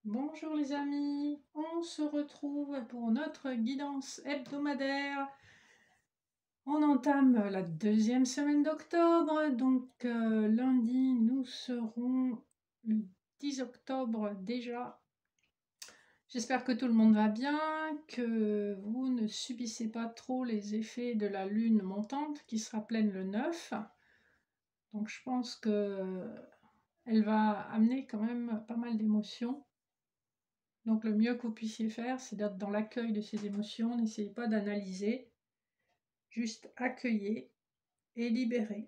Bonjour les amis, on se retrouve pour notre guidance hebdomadaire. On entame la deuxième semaine d'octobre, donc lundi nous serons le 10 octobre déjà. J'espère que tout le monde va bien, que vous ne subissez pas trop les effets de la lune montante qui sera pleine le 9. Donc je pense que elle va amener quand même pas mal d'émotions. Donc le mieux que vous puissiez faire, c'est d'être dans l'accueil de ces émotions. N'essayez pas d'analyser, juste accueillez et libérez.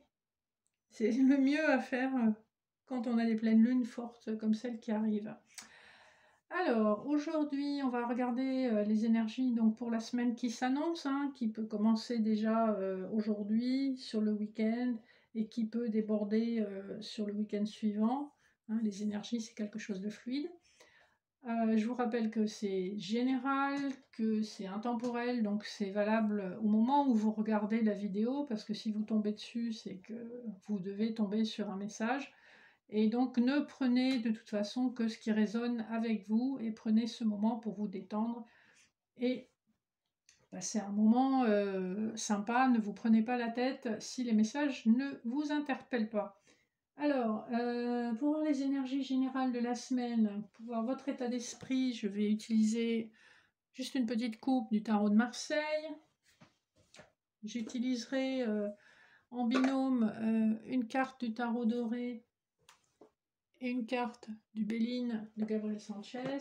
C'est le mieux à faire quand on a des pleines lunes fortes comme celle qui arrive. Alors aujourd'hui, on va regarder les énergies donc pour la semaine qui s'annonce, qui peut commencer déjà aujourd'hui sur le week-end et qui peut déborder sur le week-end suivant. Les énergies, c'est quelque chose de fluide. Je vous rappelle que c'est général, que c'est intemporel, donc c'est valable au moment où vous regardez la vidéo, parce que si vous tombez dessus, c'est que vous devez tomber sur un message. Et donc ne prenez de toute façon que ce qui résonne avec vous, et prenez ce moment pour vous détendre et passer un moment sympa. Ne vous prenez pas la tête si les messages ne vous interpellent pas. Alors, pour voir les énergies générales de la semaine, pour voir votre état d'esprit, je vais utiliser juste une petite coupe du tarot de Marseille. J'utiliserai en binôme une carte du tarot doré et une carte du Béline de Gabriel Sanchez.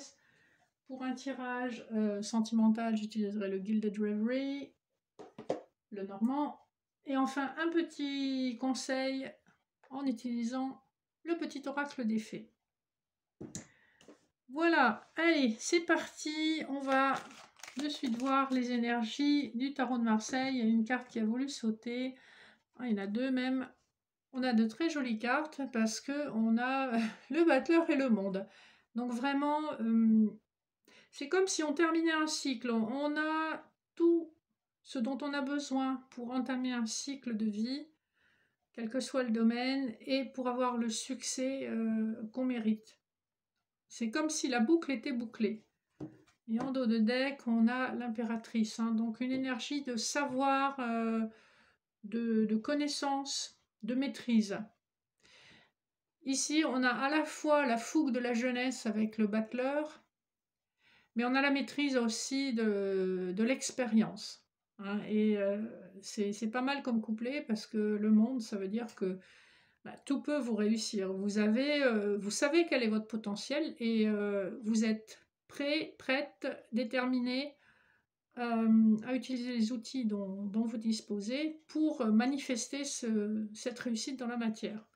Pour un tirage sentimental, j'utiliserai le Gilded Reverie, le normand. Et enfin, un petit conseil en utilisant le petit oracle des fées. Voilà, allez, c'est parti. On va de suite voir les énergies du tarot de Marseille. Il y a une carte qui a voulu sauter. Il y en a deux même. On a de très jolies cartes parce qu'on a le battleur et le monde. Donc vraiment, c'est comme si on terminait un cycle. On a tout ce dont on a besoin pour entamer un cycle de vie, quel que soit le domaine, et pour avoir le succès qu'on mérite. C'est comme si la boucle était bouclée. Et en dos de deck, on a l'impératrice. Donc une énergie de savoir, de connaissance, de maîtrise. Ici, on a à la fois la fougue de la jeunesse avec le battleur, mais on a la maîtrise aussi de l'expérience. Et c'est pas mal comme couplet parce que le monde, ça veut dire que tout peut vous réussir. Vous savez quel est votre potentiel et vous êtes prêt, prête, déterminé à utiliser les outils dont vous disposez pour manifester cette réussite dans la matière.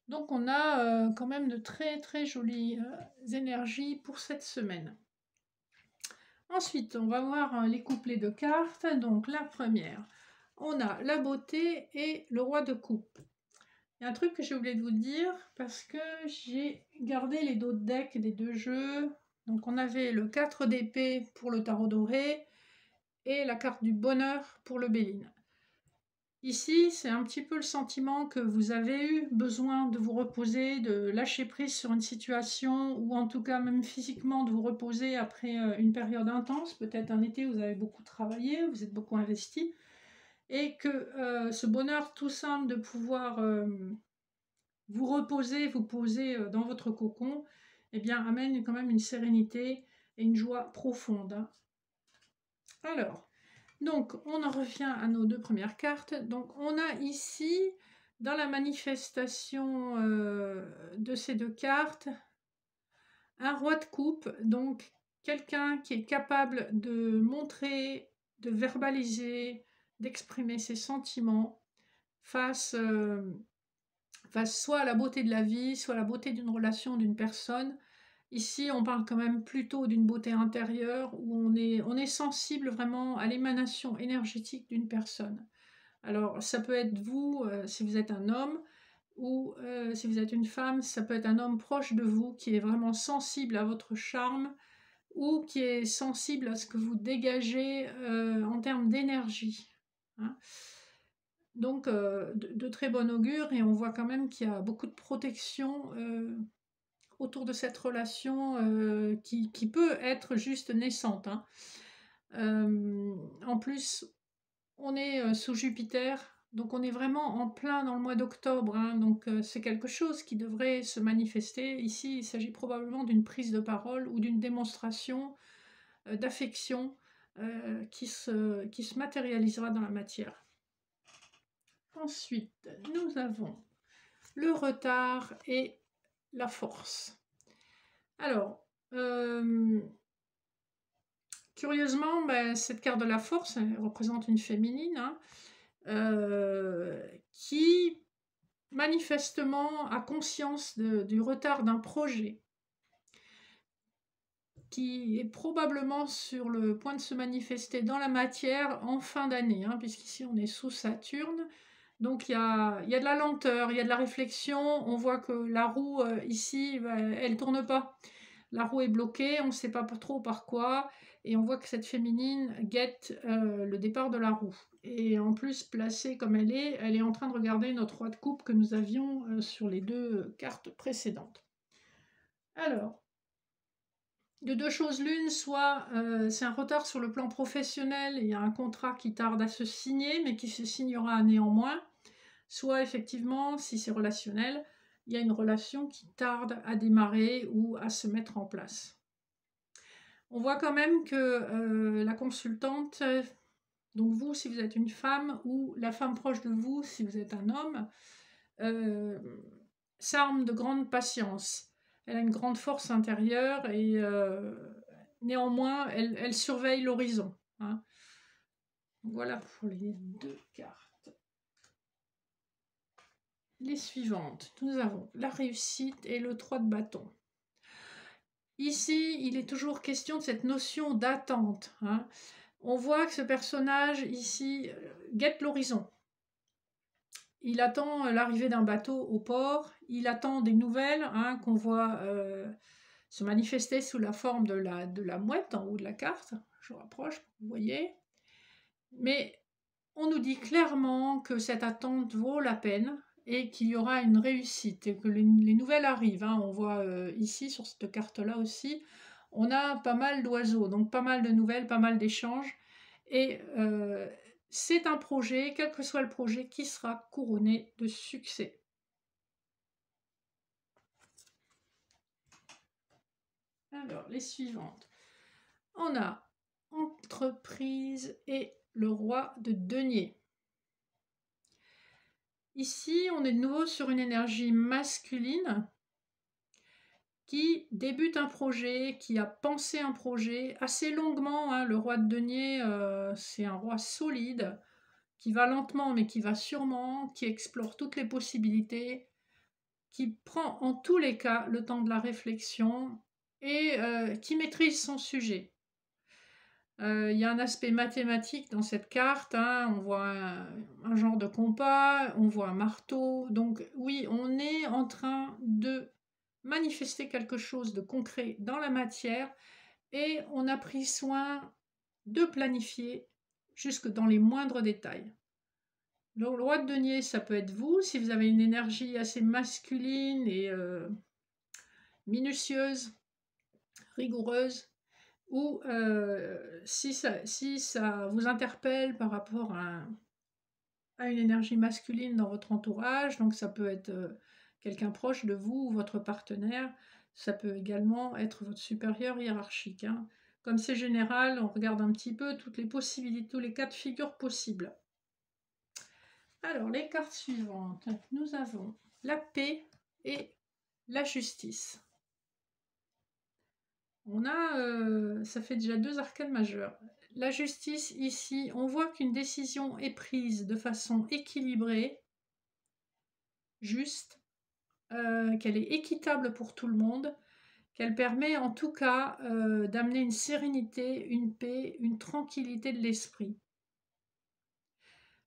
Donc on a quand même de très très jolies énergies pour cette semaine. Ensuite, on va voir les couplets de cartes. Donc la première, on a la beauté et le roi de coupe. Il y a un truc que j'ai oublié de vous dire parce que j'ai gardé les dos de deck des deux jeux. Donc on avait le 4 d'épée pour le tarot doré et la carte du bonheur pour le Béline. Ici, c'est un petit peu le sentiment que vous avez eu besoin de vous reposer, de lâcher prise sur une situation, ou en tout cas même physiquement de vous reposer après une période intense, peut-être un été où vous avez beaucoup travaillé, vous êtes beaucoup investi, et que ce bonheur tout simple de pouvoir vous reposer, vous poser dans votre cocon, eh bien amène quand même une sérénité et une joie profonde. Alors, donc, on en revient à nos deux premières cartes. Donc, on a ici, dans la manifestation de ces deux cartes, un roi de coupe, donc quelqu'un qui est capable de montrer, de verbaliser, d'exprimer ses sentiments face soit à la beauté de la vie, soit à la beauté d'une relation, d'une personne. Ici, on parle quand même plutôt d'une beauté intérieure où on est sensible vraiment à l'émanation énergétique d'une personne. Alors, ça peut être vous, si vous êtes un homme, ou si vous êtes une femme, ça peut être un homme proche de vous qui est vraiment sensible à votre charme ou qui est sensible à ce que vous dégagez en termes d'énergie. Donc, de très bon augure, et on voit quand même qu'il y a beaucoup de protection autour de cette relation qui peut être juste naissante, hein. En plus, on est sous Jupiter, donc on est vraiment en plein dans le mois d'octobre, hein, donc c'est quelque chose qui devrait se manifester. Ici, il s'agit probablement d'une prise de parole ou d'une démonstration d'affection qui se matérialisera dans la matière. Ensuite, nous avons le retard et la force. Alors, curieusement, cette carte de la force, elle représente une féminine, hein, qui manifestement a conscience du retard d'un projet, qui est probablement sur le point de se manifester dans la matière en fin d'année, hein, puisqu'ici on est sous Saturne. Donc il y a de la lenteur, il y a de la réflexion, on voit que la roue ici, elle ne tourne pas. La roue est bloquée, on ne sait pas trop par quoi, et on voit que cette féminine guette le départ de la roue. Et en plus, placée comme elle est en train de regarder notre roi de coupe que nous avions sur les deux cartes précédentes. Alors, de deux choses l'une, soit c'est un retard sur le plan professionnel, il y a un contrat qui tarde à se signer, mais qui se signera néanmoins, soit effectivement, si c'est relationnel, il y a une relation qui tarde à démarrer ou à se mettre en place. On voit quand même que la consultante, donc vous si vous êtes une femme, ou la femme proche de vous si vous êtes un homme, s'arme de grande patience. Elle a une grande force intérieure et néanmoins, elle surveille l'horizon, hein. Voilà pour les deux cartes. Les suivantes, nous avons la réussite et le 3 de bâton. Ici, il est toujours question de cette notion d'attente, hein. On voit que ce personnage ici guette l'horizon. Il attend l'arrivée d'un bateau au port, il attend des nouvelles, hein, qu'on voit se manifester sous la forme de la mouette en haut de la carte. Je rapproche, vous voyez. Mais on nous dit clairement que cette attente vaut la peine et qu'il y aura une réussite et que les nouvelles arrivent, hein. On voit ici sur cette carte-là aussi, on a pas mal d'oiseaux, donc pas mal de nouvelles, pas mal d'échanges. Et c'est un projet, quel que soit le projet, qui sera couronné de succès. Alors, les suivantes. On a entreprise et le roi de denier. Ici, on est de nouveau sur une énergie masculine qui débute un projet, qui a pensé un projet assez longuement, hein. Le roi de denier, c'est un roi solide, qui va lentement mais qui va sûrement, qui explore toutes les possibilités, qui prend en tous les cas le temps de la réflexion et qui maîtrise son sujet. Il y a un aspect mathématique dans cette carte, hein. On voit un genre de compas, on voit un marteau. Donc oui, on est en train de manifester quelque chose de concret dans la matière et on a pris soin de planifier jusque dans les moindres détails. Le roi de denier, ça peut être vous, si vous avez une énergie assez masculine et minutieuse, rigoureuse, ou si ça vous interpelle par rapport à une énergie masculine dans votre entourage, donc ça peut être quelqu'un proche de vous ou votre partenaire, ça peut également être votre supérieur hiérarchique, hein. Comme c'est général, on regarde un petit peu toutes les possibilités, tous les cas de figure possibles. Alors, les cartes suivantes, nous avons la paix et la justice. On a, ça fait déjà deux arcanes majeures. La justice, ici, on voit qu'une décision est prise de façon équilibrée, juste, qu'elle est équitable pour tout le monde, qu'elle permet en tout cas d'amener une sérénité, une paix, une tranquillité de l'esprit.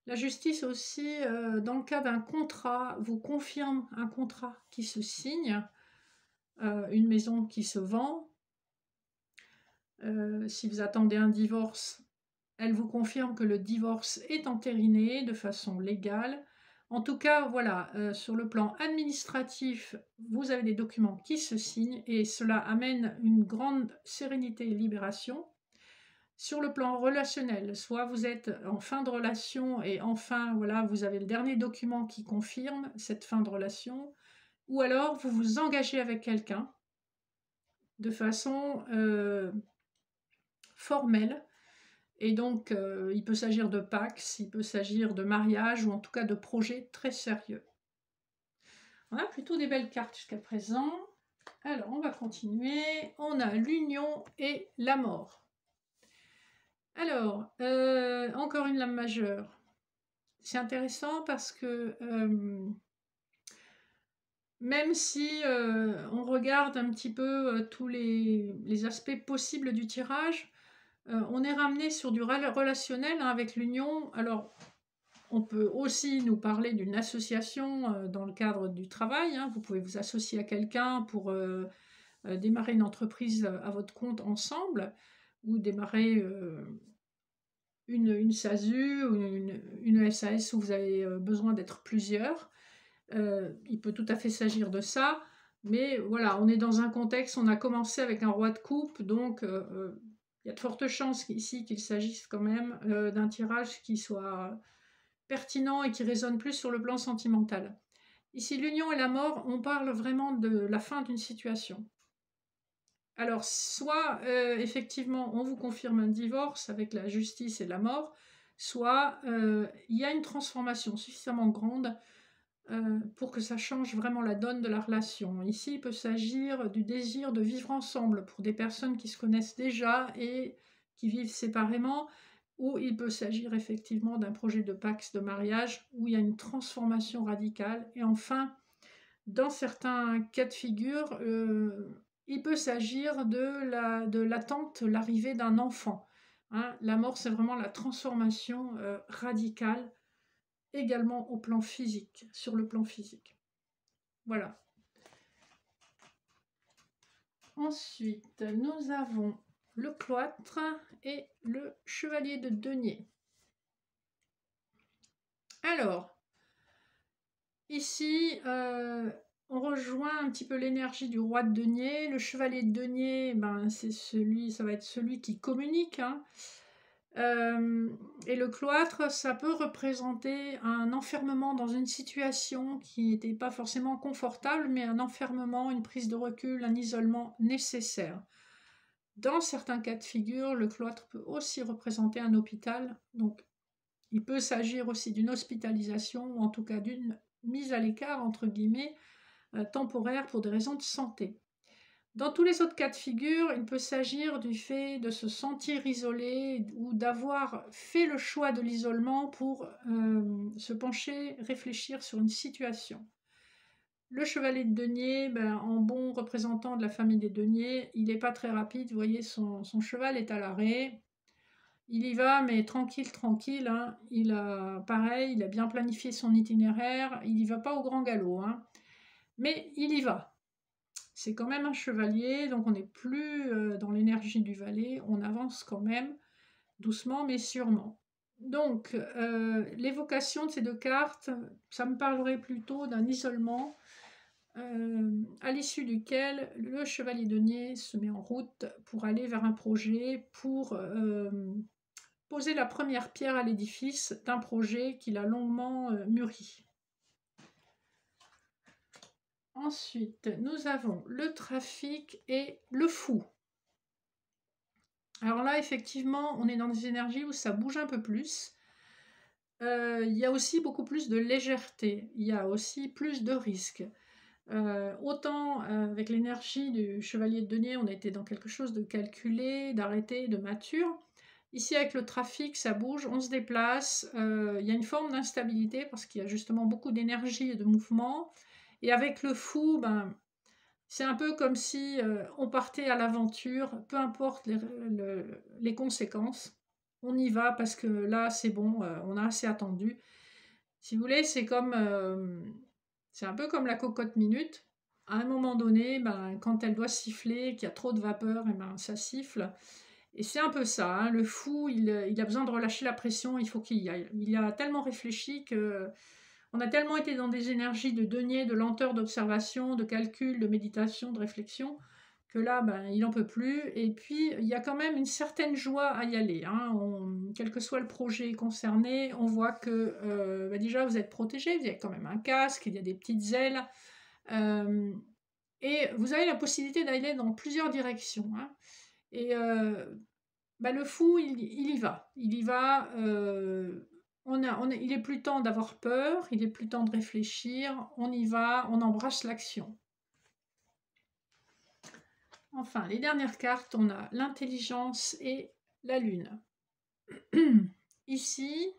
La justice aussi, dans le cas d'un contrat, vous confirme un contrat qui se signe, une maison qui se vend. Si vous attendez un divorce, elle vous confirme que le divorce est entériné de façon légale. En tout cas, voilà, sur le plan administratif, vous avez des documents qui se signent et cela amène une grande sérénité et libération. Sur le plan relationnel, soit vous êtes en fin de relation et enfin, voilà, vous avez le dernier document qui confirme cette fin de relation, ou alors vous vous engagez avec quelqu'un de façon formelle. Et donc, il peut s'agir de Pax, il peut s'agir de mariage ou en tout cas de projets très sérieux. On a plutôt des belles cartes jusqu'à présent. Alors, on va continuer. On a l'union et la mort. Alors, encore une lame majeure. C'est intéressant parce que même si on regarde un petit peu tous les aspects possibles du tirage, on est ramené sur du relationnel hein, avec l'union. Alors, on peut aussi nous parler d'une association dans le cadre du travail. Hein. Vous pouvez vous associer à quelqu'un pour démarrer une entreprise à votre compte ensemble ou démarrer une SASU ou une SAS où vous avez besoin d'être plusieurs. Il peut tout à fait s'agir de ça. Mais voilà, on est dans un contexte, on a commencé avec un roi de coupe, donc il y a de fortes chances ici qu'il s'agisse quand même d'un tirage qui soit pertinent et qui résonne plus sur le plan sentimental. Ici, l'union et la mort, on parle vraiment de la fin d'une situation. Alors, soit effectivement, on vous confirme un divorce avec la justice et la mort, soit il y a une transformation suffisamment grande pour que ça change vraiment la donne de la relation. Ici, il peut s'agir du désir de vivre ensemble pour des personnes qui se connaissent déjà et qui vivent séparément, ou il peut s'agir effectivement d'un projet de pax, de mariage, où il y a une transformation radicale. Et enfin, dans certains cas de figure, il peut s'agir de l'attente, l'arrivée d'un enfant. Hein. La mort, c'est vraiment la transformation radicale, également au plan physique, sur le plan physique. Voilà. Ensuite, nous avons le cloître et le chevalier de denier. Alors, ici, on rejoint un petit peu l'énergie du roi de denier. Le chevalier de denier, ben, ça va être celui qui communique. Hein. Et le cloître, ça peut représenter un enfermement dans une situation qui n'était pas forcément confortable, mais un enfermement, une prise de recul, un isolement nécessaire. Dans certains cas de figure, le cloître peut aussi représenter un hôpital, donc il peut s'agir aussi d'une hospitalisation, ou en tout cas d'une mise à l'écart, entre guillemets, temporaire pour des raisons de santé. Dans tous les autres cas de figure, il peut s'agir du fait de se sentir isolé ou d'avoir fait le choix de l'isolement pour se pencher, réfléchir sur une situation. Le chevalier de denier, ben, en bon représentant de la famille des deniers, il n'est pas très rapide. Vous voyez, son cheval est à l'arrêt. Il y va, mais tranquille, tranquille. Hein. Pareil, il a bien planifié son itinéraire. Il n'y va pas au grand galop. Hein. Mais il y va. C'est quand même un chevalier, donc on n'est plus dans l'énergie du valet, on avance quand même, doucement mais sûrement. Donc, l'évocation de ces deux cartes, ça me parlerait plutôt d'un isolement à l'issue duquel le chevalier denier se met en route pour aller vers un projet, pour poser la première pierre à l'édifice d'un projet qu'il a longuement mûri. Ensuite, nous avons le trafic et le fou. Alors là, effectivement, on est dans des énergies où ça bouge un peu plus. Il y a aussi beaucoup plus de légèreté. Il y a aussi plus de risques. Autant avec l'énergie du chevalier de denier, on était dans quelque chose de calculé, d'arrêté, de mature. Ici, avec le trafic, ça bouge, on se déplace. Il y a une forme d'instabilité parce qu'il y a justement beaucoup d'énergie et de mouvement. Et avec le fou, ben, c'est un peu comme si on partait à l'aventure, peu importe les conséquences. On y va parce que là, c'est bon, on a assez attendu. Si vous voulez, c'est un peu comme la cocotte minute. À un moment donné, ben, quand elle doit siffler, qu'il y a trop de vapeur, et ben, ça siffle. Et c'est un peu ça. Hein. Le fou, il a besoin de relâcher la pression, il faut qu'il y aille. Il a tellement réfléchi que On a tellement été dans des énergies de denier, de lenteur, d'observation, de calcul, de méditation, de réflexion, que là, ben, il n'en peut plus. Et puis, il y a quand même une certaine joie à y aller. Hein. Quel que soit le projet concerné, on voit que ben déjà, vous êtes protégé, vous avez quand même un casque, il y a des petites ailes. Et vous avez la possibilité d'aller dans plusieurs directions. Hein. Et bah, le fou, il y va. Il y va. Il est plus temps d'avoir peur, il est plus temps de réfléchir. On y va, on embrasse l'action. Enfin, les dernières cartes, on a l'intelligence et la lune. Ici,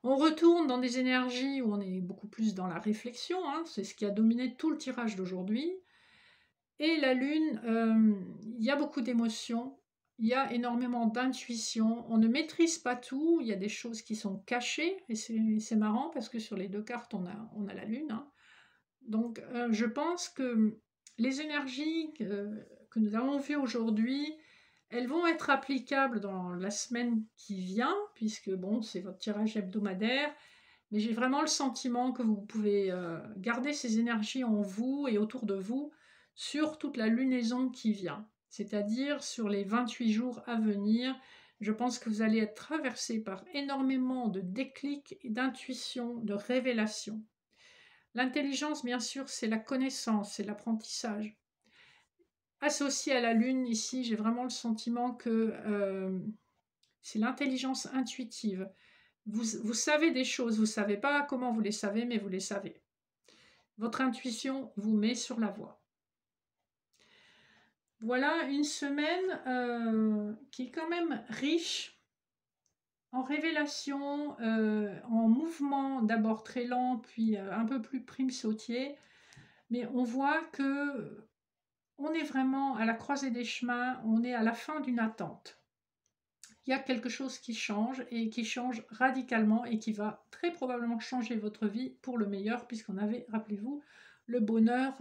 on retourne dans des énergies où on est beaucoup plus dans la réflexion. Hein, c'est ce qui a dominé tout le tirage d'aujourd'hui. Et la lune, il y a beaucoup d'émotions, il y a énormément d'intuition. On ne maîtrise pas tout, il y a des choses qui sont cachées, et c'est marrant parce que sur les deux cartes, on a la lune. Hein. Donc, je pense que les énergies que nous avons vues aujourd'hui, elles vont être applicables dans la semaine qui vient, puisque bon, c'est votre tirage hebdomadaire. Mais j'ai vraiment le sentiment que vous pouvez garder ces énergies en vous et autour de vous sur toute la lunaison qui vient, c'est-à-dire sur les 28 jours à venir. Je pense que vous allez être traversé par énormément de déclics, d'intuitions, de révélations. L'intelligence, bien sûr, c'est la connaissance, c'est l'apprentissage. Associé à la lune, ici, j'ai vraiment le sentiment que c'est l'intelligence intuitive. Vous savez des choses, vous ne savez pas comment vous les savez, mais vous les savez. Votre intuition vous met sur la voie. Voilà une semaine qui est quand même riche en révélations, en mouvements d'abord très lents, puis un peu plus prime sautier. Mais on voit que on est vraiment à la croisée des chemins, on est à la fin d'une attente. Il y a quelque chose qui change et qui change radicalement et qui va très probablement changer votre vie pour le meilleur, puisqu'on avait, rappelez-vous, le bonheur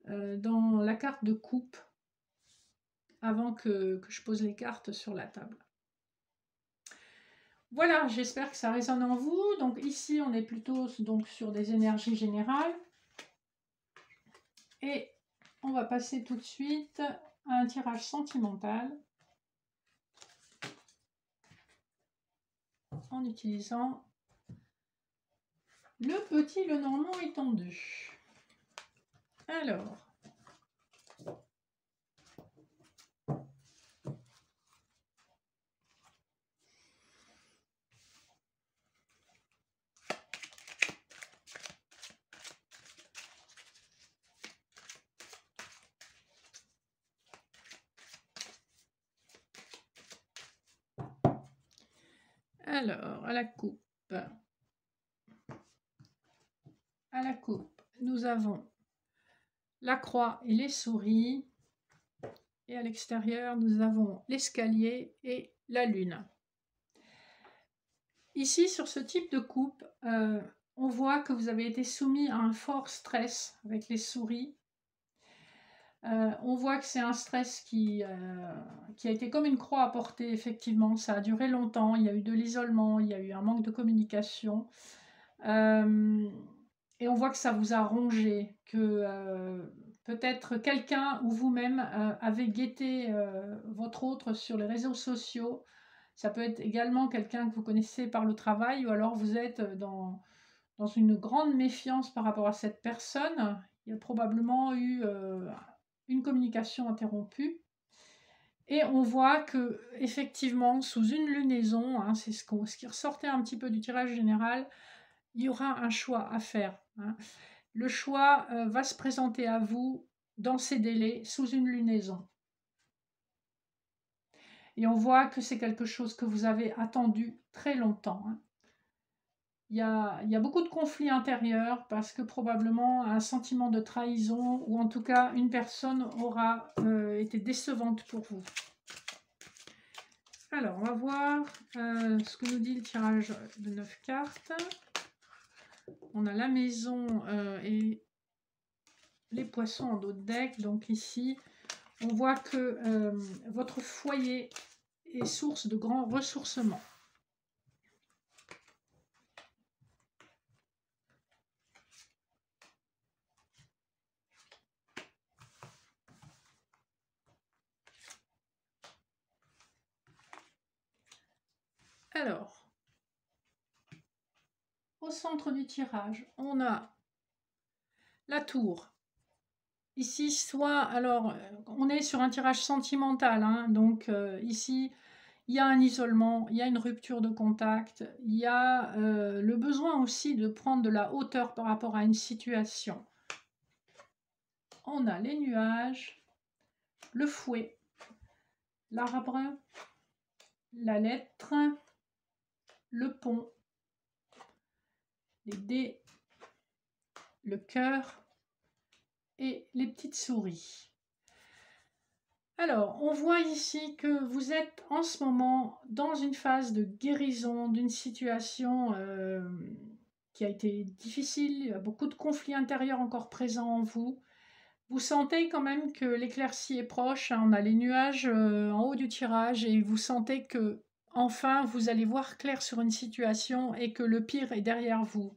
dans la carte de coupe avant que je pose les cartes sur la table. Voilà, j'espère que ça résonne en vous. Donc ici, on est plutôt donc, sur des énergies générales. Et on va passer tout de suite à un tirage sentimental en utilisant le petit Lenormand étendu. Alors, à la coupe. À la coupe, nous avons la croix et les souris. Et à l'extérieur, nous avons l'escalier et la lune. Ici, sur ce type de coupe, on voit que vous avez été soumis à un fort stress avec les souris. On voit que c'est un stress qui a été comme une croix à porter, effectivement. Ça a duré longtemps, il y a eu de l'isolement, il y a eu un manque de communication. Et on voit que ça vous a rongé, que peut-être quelqu'un ou vous-même avez guetté votre autre sur les réseaux sociaux. Ça peut être également quelqu'un que vous connaissez par le travail, ou alors vous êtes dans une grande méfiance par rapport à cette personne. Il y a probablement eu une communication interrompue. Et on voit que effectivement, sous une lunaison, hein, c'est ce qui ressortait un petit peu du tirage général, il y aura un choix à faire. Hein. Le choix va se présenter à vous dans ces délais, sous une lunaison. Et on voit que c'est quelque chose que vous avez attendu très longtemps. Hein. Il y a beaucoup de conflits intérieurs parce que probablement un sentiment de trahison ou en tout cas une personne aura été décevante pour vous. Alors, on va voir ce que nous dit le tirage de 9 cartes. On a la maison et les poissons en dos de deck. Donc ici, on voit que votre foyer est source de grands ressourcements. Alors, au centre du tirage, on a la tour. Ici, soit, alors, on est sur un tirage sentimental, hein, donc ici, il y a un isolement, il y a une rupture de contact, il y a le besoin aussi de prendre de la hauteur par rapport à une situation. On a les nuages, le fouet, l'arbre, la lettre, le pont, les dés, le cœur et les petites souris. Alors, on voit ici que vous êtes en ce moment dans une phase de guérison d'une situation qui a été difficile. Il y a beaucoup de conflits intérieurs encore présents en vous. Vous sentez quand même que l'éclaircie est proche, hein. On a les nuages en haut du tirage et vous sentez que enfin vous allez voir clair sur une situation et que le pire est derrière vous.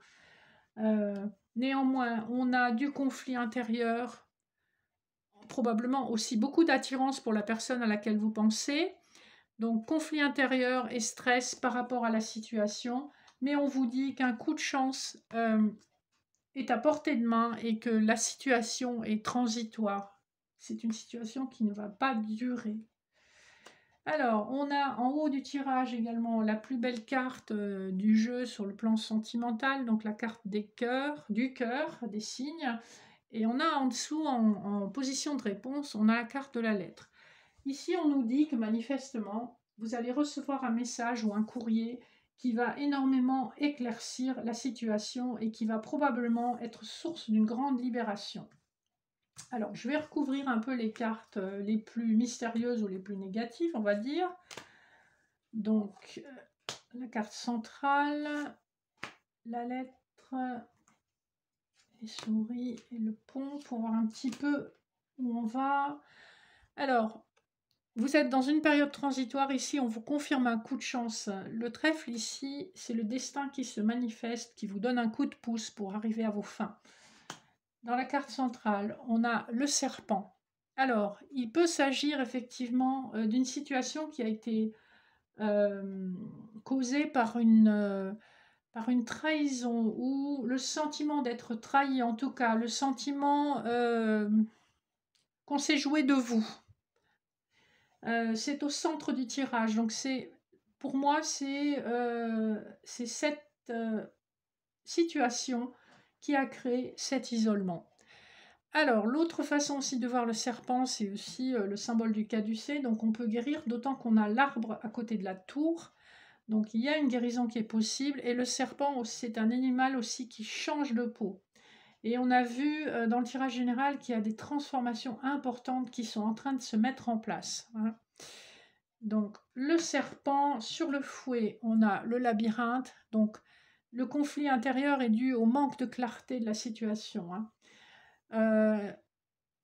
Néanmoins, on a du conflit intérieur, probablement aussi beaucoup d'attirance pour la personne à laquelle vous pensez. Donc conflit intérieur et stress par rapport à la situation, mais on vous dit qu'un coup de chance est à portée de main et que la situation est transitoire. C'est une situation qui ne va pas durer. Alors, on a en haut du tirage également la plus belle carte du jeu sur le plan sentimental, donc la carte des cœurs, du cœur, des signes. Et on a en dessous, en position de réponse, on a la carte de la lettre. Ici, on nous dit que manifestement, vous allez recevoir un message ou un courrier qui va énormément éclaircir la situation et qui va probablement être source d'une grande libération. Alors, je vais recouvrir un peu les cartes les plus mystérieuses ou les plus négatives, on va dire. Donc, la carte centrale, la lettre, les souris et le pont pour voir un petit peu où on va. Alors, vous êtes dans une période transitoire. Ici, on vous confirme un coup de chance. Le trèfle, ici, c'est le destin qui se manifeste, qui vous donne un coup de pouce pour arriver à vos fins. Dans la carte centrale, on a le serpent. Alors, il peut s'agir effectivement d'une situation qui a été causée par une trahison ou le sentiment d'être trahi, en tout cas, le sentiment qu'on s'est joué de vous. C'est au centre du tirage, donc pour moi, c'est cette situation qui a créé cet isolement. Alors, l'autre façon aussi de voir le serpent, c'est aussi le symbole du caducée. Donc, on peut guérir, d'autant qu'on a l'arbre à côté de la tour. Donc, il y a une guérison qui est possible. Et le serpent, c'est un animal aussi qui change de peau. Et on a vu dans le tirage général qu'il y a des transformations importantes qui sont en train de se mettre en place, hein. Donc, le serpent, sur le fouet, on a le labyrinthe. Donc, le conflit intérieur est dû au manque de clarté de la situation, hein.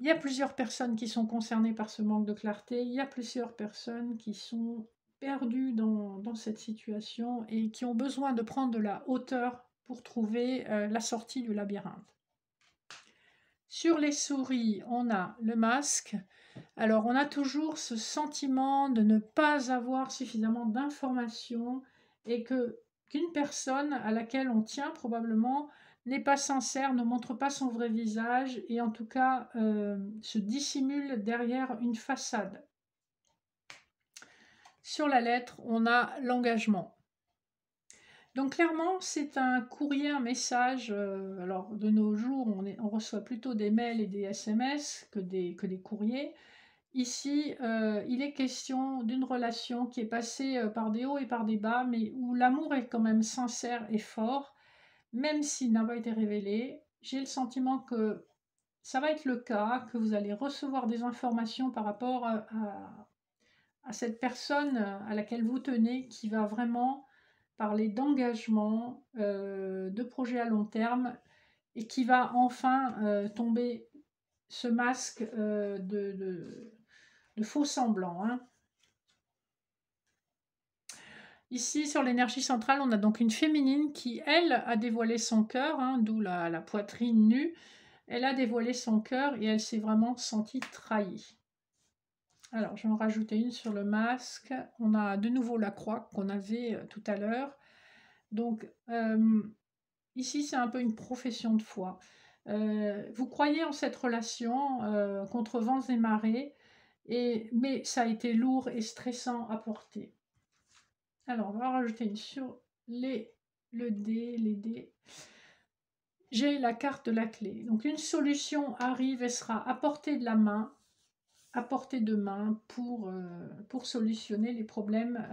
Il y a plusieurs personnes qui sont concernées par ce manque de clarté. Il y a plusieurs personnes qui sont perdues dans cette situation et qui ont besoin de prendre de la hauteur pour trouver la sortie du labyrinthe. Sur les souris, on a le masque. Alors, on a toujours ce sentiment de ne pas avoir suffisamment d'informations et qu'une personne à laquelle on tient probablement n'est pas sincère, ne montre pas son vrai visage et en tout cas se dissimule derrière une façade. Sur la lettre, on a l'engagement. Donc clairement, c'est un courrier, un message. Alors de nos jours, on reçoit plutôt des mails et des SMS que des courriers. Ici, il est question d'une relation qui est passée par des hauts et par des bas, mais où l'amour est quand même sincère et fort, même s'il n'a pas été révélé. J'ai le sentiment que ça va être le cas, que vous allez recevoir des informations par rapport à cette personne à laquelle vous tenez, qui va vraiment parler d'engagement, de projet à long terme, et qui va enfin tomber ce masque de faux semblants, hein. Ici, sur l'énergie centrale, on a donc une féminine qui, elle, a dévoilé son cœur, hein, d'où la poitrine nue. Elle a dévoilé son cœur et elle s'est vraiment sentie trahie. Alors, je vais en rajouter une sur le masque. On a de nouveau la croix qu'on avait tout à l'heure. Donc, ici, c'est un peu une profession de foi. Vous croyez en cette relation contre vents et marées, mais ça a été lourd et stressant à porter. Alors, on va rajouter une sur les dés. J'ai la carte de la clé. Donc, une solution arrive et sera à portée de la main, à portée de main pour solutionner les problèmes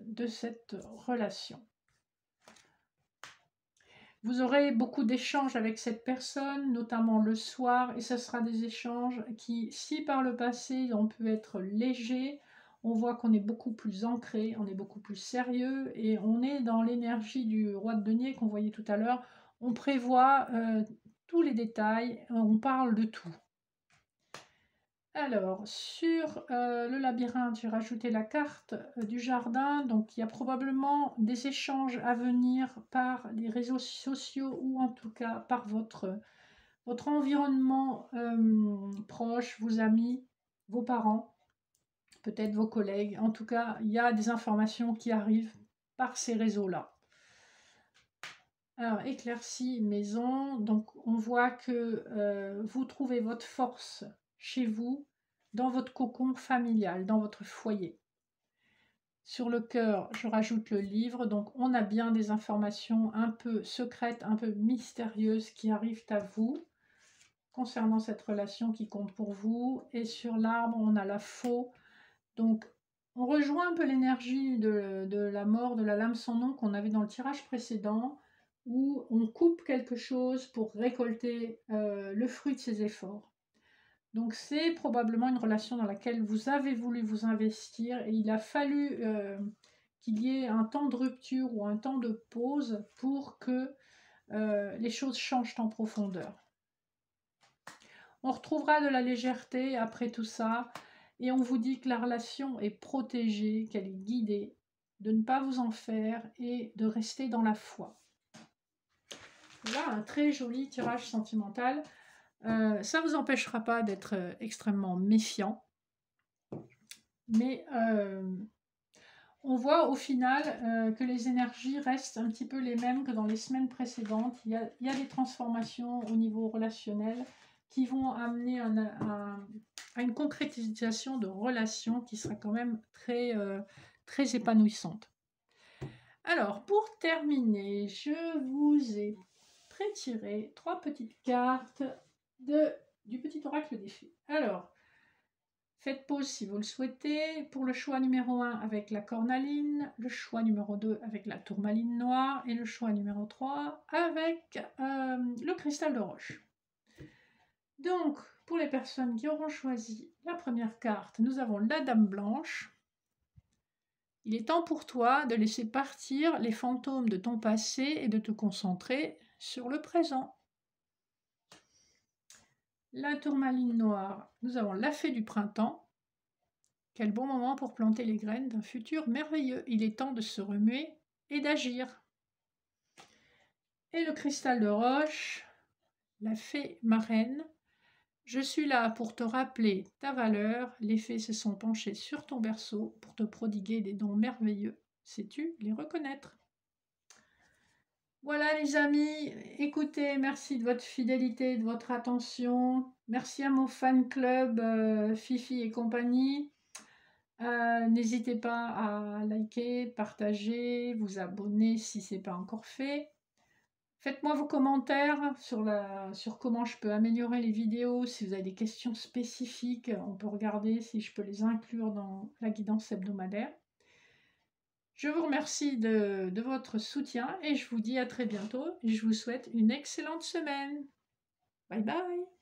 de cette relation. Vous aurez beaucoup d'échanges avec cette personne, notamment le soir, et ce sera des échanges qui, si par le passé, ont pu être légers, on voit qu'on est beaucoup plus ancré, on est beaucoup plus sérieux, et on est dans l'énergie du roi de denier qu'on voyait tout à l'heure. On prévoit tous les détails, on parle de tout. Alors, sur le labyrinthe, j'ai rajouté la carte du jardin. Donc, il y a probablement des échanges à venir par les réseaux sociaux ou en tout cas par votre environnement proche, vos amis, vos parents, peut-être vos collègues. En tout cas, il y a des informations qui arrivent par ces réseaux-là. Alors, éclaircie maison. Donc, on voit que vous trouvez votre force chez vous, dans votre cocon familial, dans votre foyer. Sur le cœur, je rajoute le livre. Donc, on a bien des informations un peu secrètes, un peu mystérieuses qui arrivent à vous concernant cette relation qui compte pour vous. Et sur l'arbre, on a la faux. Donc, on rejoint un peu l'énergie de la mort de la lame sans nom qu'on avait dans le tirage précédent, où on coupe quelque chose pour récolter le fruit de ses efforts. Donc c'est probablement une relation dans laquelle vous avez voulu vous investir et il a fallu qu'il y ait un temps de rupture ou un temps de pause pour que les choses changent en profondeur. On retrouvera de la légèreté après tout ça et on vous dit que la relation est protégée, qu'elle est guidée, de ne pas vous en faire et de rester dans la foi. Voilà un très joli tirage sentimental. Ça ne vous empêchera pas d'être extrêmement méfiant. Mais on voit au final que les énergies restent un petit peu les mêmes que dans les semaines précédentes. Il y a des transformations au niveau relationnel qui vont amener à une concrétisation de relations qui sera quand même très épanouissante. Alors, pour terminer, je vous ai prétiré 3 petites cartes du petit oracle des fées. Alors, faites pause si vous le souhaitez. Pour le choix numéro 1 avec la cornaline, le choix numéro 2 avec la tourmaline noire et le choix numéro 3 avec le cristal de roche. Donc, pour les personnes qui auront choisi la première carte, nous avons la dame blanche. Il est temps pour toi de laisser partir les fantômes de ton passé et de te concentrer sur le présent. La tourmaline noire, nous avons la fée du printemps. Quel bon moment pour planter les graines d'un futur merveilleux. Il est temps de se remuer et d'agir. Et le cristal de roche, la fée marraine. Je suis là pour te rappeler ta valeur. Les fées se sont penchées sur ton berceau pour te prodiguer des dons merveilleux. Sais-tu les reconnaître? Voilà les amis, écoutez, merci de votre fidélité, de votre attention. Merci à mon fan club Fifi et compagnie. N'hésitez pas à liker, partager, vous abonner si ce n'est pas encore fait. Faites-moi vos commentaires sur comment je peux améliorer les vidéos. Si vous avez des questions spécifiques, on peut regarder si je peux les inclure dans la guidance hebdomadaire. Je vous remercie de votre soutien et je vous dis à très bientôt. Je vous souhaite une excellente semaine. Bye bye.